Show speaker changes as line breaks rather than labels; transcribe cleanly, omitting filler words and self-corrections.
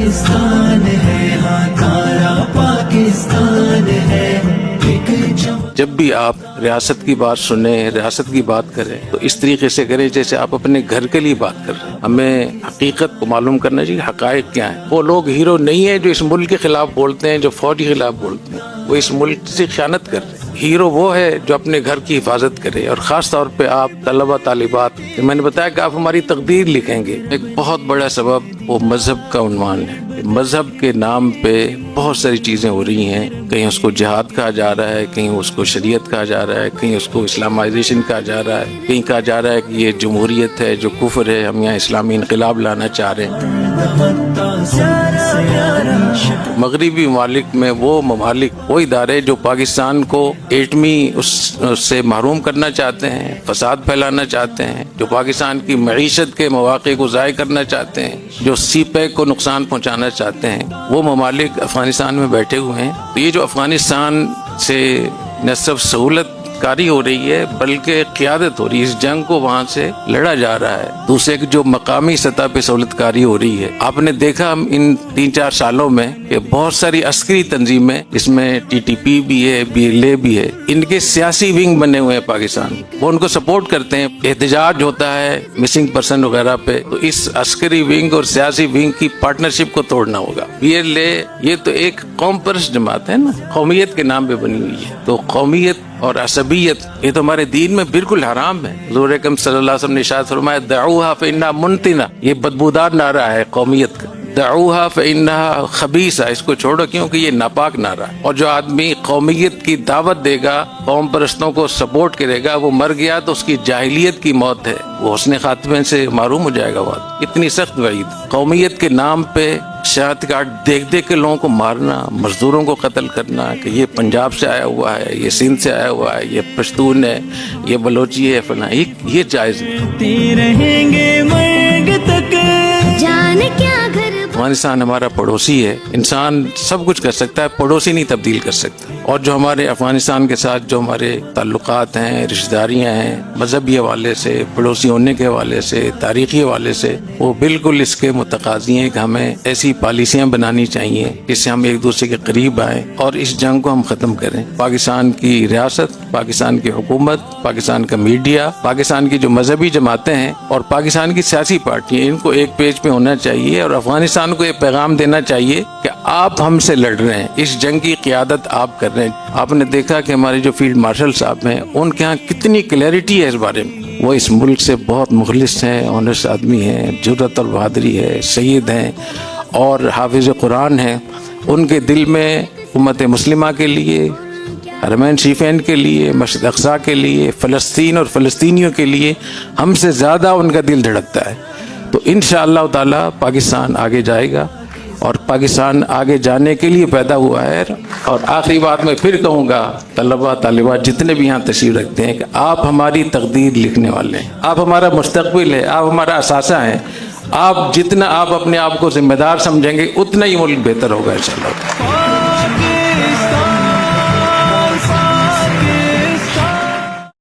پاکستان ہے، ہاں تارا پاکستان ہے۔
جب بھی آپ ریاست کی بات سنیں، ریاست کی بات کریں تو اس طریقے سے کریں جیسے آپ اپنے گھر کے لیے بات کر رہے ہیں۔ ہمیں حقیقت کو معلوم کرنا چاہیے، حقائق کیا ہیں۔ وہ لوگ ہیرو نہیں ہیں جو اس ملک کے خلاف بولتے ہیں، جو فوج کے خلاف بولتے ہیں، وہ اس ملک سے خیانت کر رہے ہیں۔ ہیرو وہ ہے جو اپنے گھر کی حفاظت کرے، اور خاص طور پہ آپ طلبہ طالبات، میں نے بتایا کہ آپ ہماری تقدیر لکھیں گے۔ ایک بہت بڑا سبب وہ مذہب کا عنوان ہے۔ مذہب کے نام پہ بہت ساری چیزیں ہو رہی ہیں، کہیں اس کو جہاد کہا جا رہا ہے، کہیں اس کو شریعت کہا جا رہا ہے، کہیں اس کو اسلامائزیشن کہا جا رہا ہے، کہیں کہا جا رہا ہے کہ یہ جمہوریت ہے جو کفر ہے، ہم یہاں اسلامی انقلاب لانا چاہ رہے ہیں۔ مغربی ممالک میں وہ ممالک، وہ ادارے جو پاکستان کو ایٹمی اس سے محروم کرنا چاہتے ہیں، فساد پھیلانا چاہتے ہیں، جو پاکستان کی معیشت کے مواقع کو ضائع کرنا چاہتے ہیں، جو سی پیک کو نقصان پہنچانا چاہتے ہیں، وہ ممالک افغانستان میں بیٹھے ہوئے ہیں۔ تو یہ جو افغانستان سے نہ صرف سہولت کاری ہو رہی ہے بلکہ قیادت ہو رہی ہے، اس جنگ کو وہاں سے لڑا جا رہا ہے۔ دوسرے جو مقامی سطح پہ سہولت کاری ہو رہی ہے، آپ نے دیکھا ہم ان 3-4 سالوں میں کہ بہت ساری عسکری تنظیمیں، جس میں TTP بھی ہے، BLA بھی ہے، ان کے سیاسی ونگ بنے ہوئے ہیں پاکستان، وہ ان کو سپورٹ کرتے ہیں۔ احتجاج ہوتا ہے مسنگ پرسن وغیرہ پہ، تو اس عسکری ونگ اور سیاسی ونگ کی پارٹنرشپ کو توڑنا ہوگا۔ BLA یہ تو ایک قوم پرست جماعت ہے نا، قومیت کے نام پہ بنی ہوئی ہے، تو قومیت اور عصبیت یہ تو ہمارے دین میں بالکل حرام ہے۔ حضور اکرم صلی اللہ علیہ وسلم نے ارشاد فرمایا دعوها فإنها منتنہ، یہ بدبودار نعرہ ہے قومیت کا۔ دعوها فإنها خبیثہ، اس کو چھوڑو کیونکہ یہ ناپاک نعرہ ہے۔ اور جو آدمی قومیت کی دعوت دے گا، قوم پرستوں کو سپورٹ کرے گا، وہ مر گیا تو اس کی جاہلیت کی موت ہے، وہ حسن خاتمے سے محروم ہو جائے گا۔ وہ اتنی سخت وعید، قومیت کے نام پہ شہادت کارڈ دیکھ دیکھ کے لوگوں کو مارنا، مزدوروں کو قتل کرنا کہ یہ پنجاب سے آیا ہوا ہے، یہ سندھ سے آیا ہوا ہے، یہ پشتون ہے، یہ بلوچی ہے، فلاں، یہ جائز نہیں۔
رہیں گے مرگ تک،
جان کیا گھر
افغانستان ہمارا پڑوسی ہے، انسان سب کچھ کر سکتا ہے، پڑوسی نہیں تبدیل کر سکتا۔ اور جو ہمارے افغانستان کے ساتھ جو ہمارے تعلقات ہیں، رشتہ داریاں ہیں، مذہبی حوالے سے، پڑوسی ہونے کے حوالے سے، تاریخی حوالے سے، وہ بالکل اس کے متقاضی ہیں کہ ہمیں ایسی پالیسیاں بنانی چاہیے جس سے ہم ایک دوسرے کے قریب آئیں اور اس جنگ کو ہم ختم کریں۔ پاکستان کی ریاست، پاکستان کی حکومت، پاکستان کا میڈیا، پاکستان کی جو مذہبی جماعتیں ہیں اور پاکستان کی سیاسی پارٹیاں، ان کو ایک پیج پہ ہونا چاہیے اور افغانستان کو یہ پیغام دینا چاہیے کہ آپ ہم سے لڑ رہے ہیں، اس جنگ کی قیادت آپ کر رہے ہیں۔ آپ نے دیکھا کہ ہمارے جو فیلڈ مارشل صاحب ہیں، ان کے ہاں کتنی کلیئرٹی ہے اس بارے میں، وہ اس ملک سے بہت مخلص ہیں، آنیسٹ آدمی ہیں، جرأت اور بہادری ہے، سید ہیں اور حافظ قرآن ہیں۔ ان کے دل میں امت مسلمہ کے لیے، حرمین شریفین کے لیے، مسجد اقصی کے لیے، فلسطین اور فلسطینیوں کے لیے ہم سے زیادہ ان کا دل دھڑکتا ہے۔ تو انشاءاللہ تعالی پاکستان آگے جائے گا اور پاکستان آگے جانے کے لیے پیدا ہوا ہے۔ اور آخری بات میں پھر کہوں گا، طلبہ طالبات جتنے بھی یہاں تشریف رکھتے ہیں، کہ آپ ہماری تقدیر لکھنے والے ہیں، آپ ہمارا مستقبل ہے، آپ ہمارا اثاثہ ہیں۔ آپ جتنا آپ اپنے آپ کو ذمہ دار سمجھیں گے اتنا ہی ملک بہتر ہوگا انشاءاللہ۔